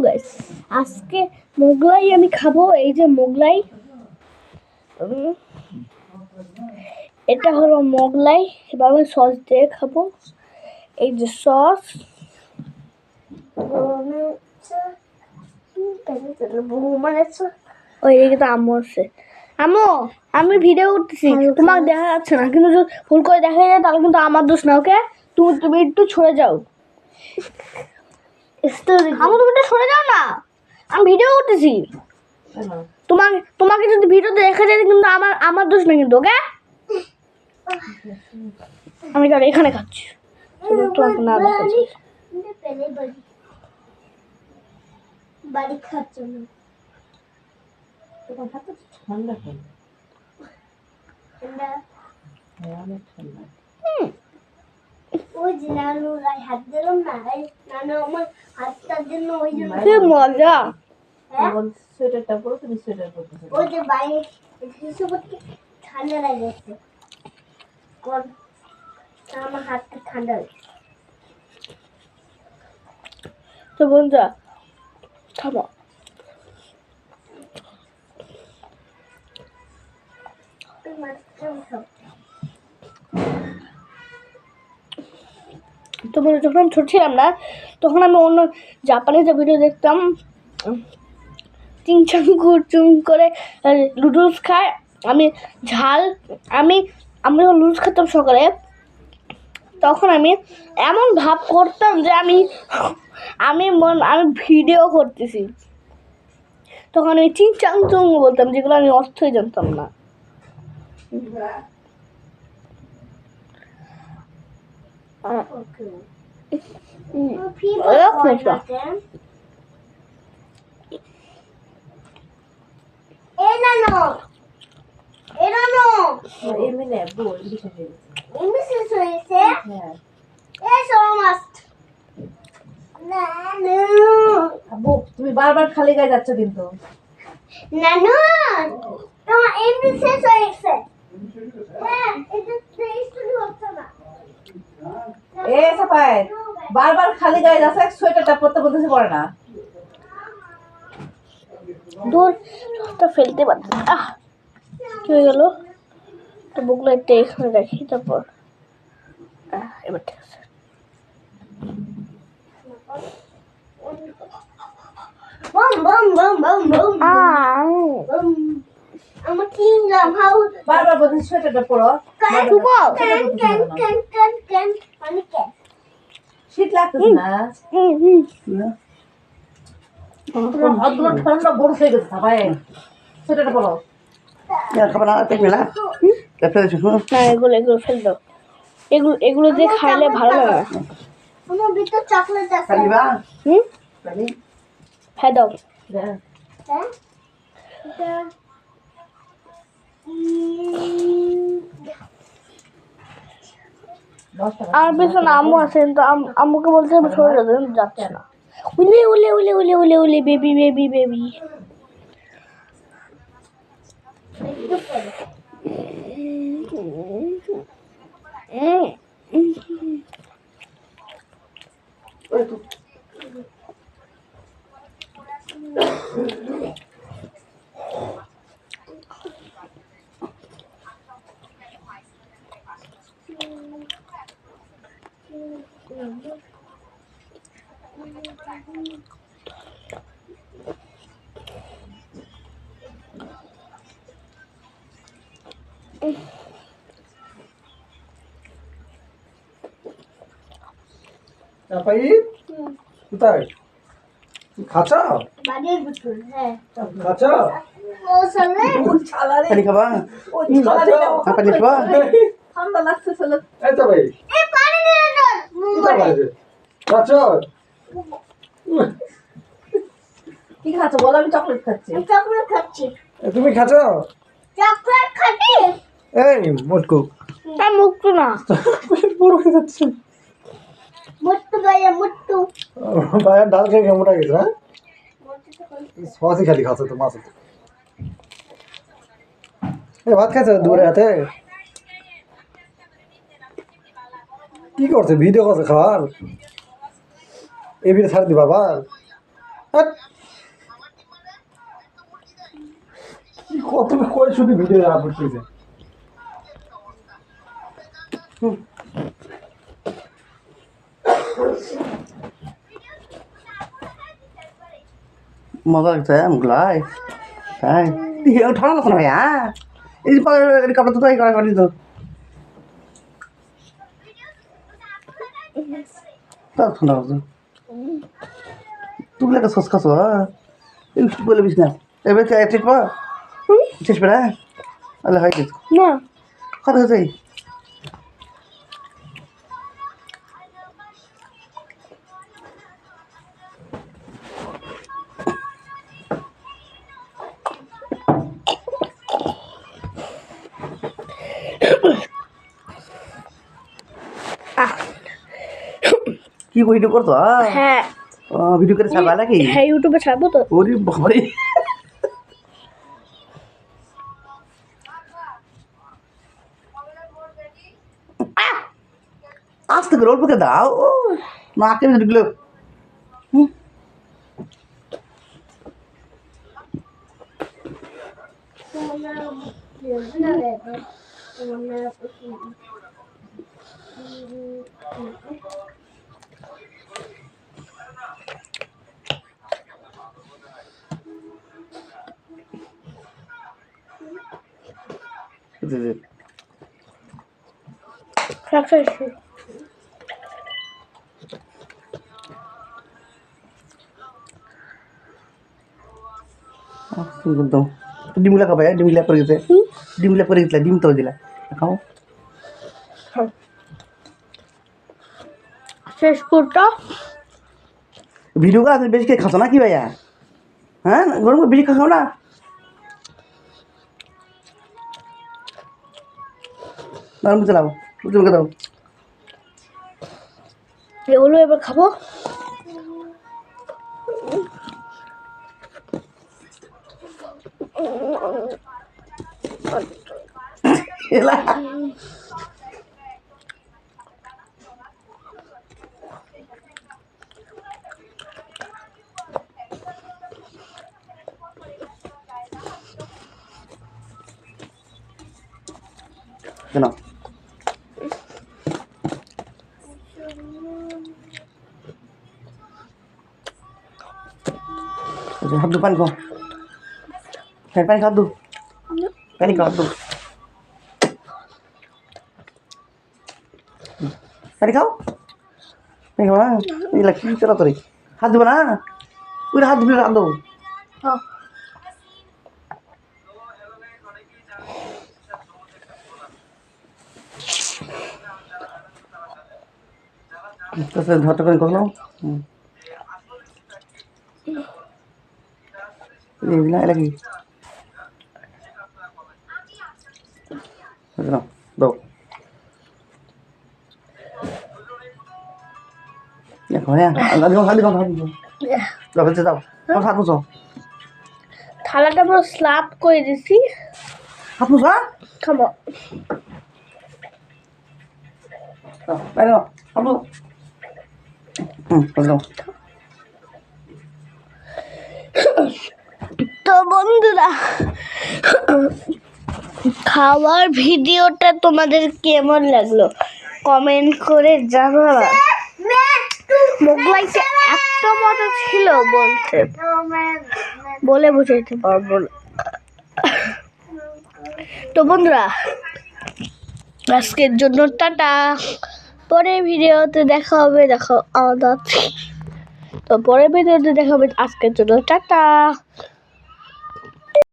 Guys, আজকে মোগলাই আমি খাবো। এই যে মোগলাই, এটা হলো মোগলাই। এবার আমি সস দিয়ে খাবো। এই যে সস, ওই দিকে তো আম্মু আছে। আম্মু, আমি ভিডিও করতেছি, তোমাকে দেখা যাচ্ছে না, কিন্তু যদি ভুল করে দেখা যায় তাহলে কিন্তু আমার দোষ না। ওকে, তুমি একটু সরে যাও। আম্মু, তুমি একটু সরে যাও না, আমি ভিডিও করতেছি। তোমাকে যদি ভিডিওতে দেখা যায় কিন্তু আমার দোষ না কিন্তু। ওকে, আমি তাহলে এখানে খাচ্ছি, তোমাকে না দেখাচ্ছি। বাড়ি খাচ্ছি না, ঠান্ডা ঠান্ডা। ওই যে নানু হাত দিলাম না, নানু আমার হাতটার জন্য ওই জন্য কি মজা। সোয়েটারটা পরো, তুমি সোয়েটার পরতেছো। ওই যে বাইরে ঠান্ডা লাগছে, আমার হাতটা ঠান্ডা লাগে। তো বন্ধুরা, খাবো। তো যখন আমি ছোট ছিলাম না, তখন আমি অন্য জাপানিজ ভিডিও দেখতাম, চিংচাং কুচুং করে নুডলস খায়। আমি আমি যখন নুডলস খেতাম সকালে, তখন আমি এমন ভাব করতাম যে আমি ভিডিও করতেছি। তখন আমি চিংচাং চুং বলতাম, যেগুলো আমি অর্থই জানতাম না। তুমি বারবার খালি গায়ে যাচ্ছ কিন্তু। নানু, তোমার এমনি শেষ হয়ে গেছে। হ্যাঁ, এটা টেস্টই হচ্ছে না। এ সাপায় বারবার খালি গায়ে যাচ্ছে, সোয়েটারটা পরতে বলতেছে পরে না। দূর তো ফেলতে পারছি। কি হয়ে গেল? তো বুকগুলো একটা এখানে রাখি, তারপর এবার ঠিক আছে। আমার কিংডম হাউস বারবার বলতেছে সোয়েটারটা পরো। শীত লাগতেছে না? তোমার হাতগুলো ঠান্ডা বরফ হয়ে গেছে সাপায়। সোয়েটারটা পরো। খাবার না পেট মেলা না, এগুলো ফেল দাও। এগুলো দিয়ে খাইলে ভালো লাগে। আমার ভিতর চকলেট আছে। হ্যাঁ, দাও। আমার পিছনে আম্মু আছে, কিন্তু আম্মুকে বলতে হবে সরে যাবে, যাচ্ছে না। উলে উলে উলে উলে উলে উলে বেবি বেবি বেবি। কোথায় খাচ্ছ? খাচ্ছ? পানি খাবা? পানি খাবা? ঠান্ডা লাগছে চলো। এই তো ভাই খাচ্ছ? কি খাচ্ছ বলো? আমি চকলেট খাচ্ছি। চকলেট খাচ্ছি। তুমি খাচ্ছ? চকলেট খাচ্ছি। এই মুটকু মুক্ত না, বড় হয়ে যাচ্ছে। মুট্টু ভাইয়া, মুট্টু ভাইয়া ডাল খেয়ে কেমন গেছে? হ্যাঁ, সসই খালি খাচ্ছ তো মাছ। এই ভাত খাইছো দুপুরে হাতে? কি করছে? ভিডিও করছে খাওয়ার? এই ভিডিও ছাড় দিবা আবার? কত করে শুধু ভিডিও আপলোড করেছে। মজা লাগছে মুগলাই তাই ঠান্ডা লাগছে না ভাইয়া এই যে কাপড় তো তাই করা করি তো তাও ঠান্ডা লাগছে তুমি একটা সস খাচ্ছ এই বলে বিস না এবার ঠিক পা শেষ বেড়া আলে হয় কিছু না কথা হচ্ছে কি ভিডিও করতো হ্যাঁ ভিডিও করে ছাড়বা নাকি হ্যাঁ ইউটিউবে ছাড়বো তো। ওরে বাবারে আস্তে করে অল্প করে দাও ও নাকে ঢুকলো একদম ডিমগুলা খাবে ডিমগুলা করে গেছে ডিমগুলা করে গেছিল ডিম তো দিলা খাও শেষ করটা ভিডিও করা তুমি বেশি খেয়ে খাচ্ছ না কি ভাইয়া হ্যাঁ গরম বেশি খাও না দাঁড়ান চালাও বুঝতে দাও এগুলো এবার খাবো। এলা কেন হাত দু পানি খাও পানি খাও দু পানি খাও দু পানি খাও পানি খাও না এগুলা কি চলা তোরে হাত দেবো না ওই হাত দিবি হাত দেবো ধরতে করে করলাম এলা কি দাও দেখো হ্যাঁ দাও হাত মুছো থালাটা পুরো স্ল্যাপ করে দিছি হাত মুছো খাবো তো বন্ধুরা খাওয়ার ভিডিওটা তোমাদের কেমন লাগলো কমেন্ট করে জানাবা। মোগলাইটা এত মজা ছিল বলে বুঝাইতে পারবো না। তো বন্ধুরা আজকের জন্য টাটা, পরের ভিডিওতে দেখা হবে। দেখো আমাদের তো পরের ভিডিওতে দেখা হবে। আজকের জন্য টাটা।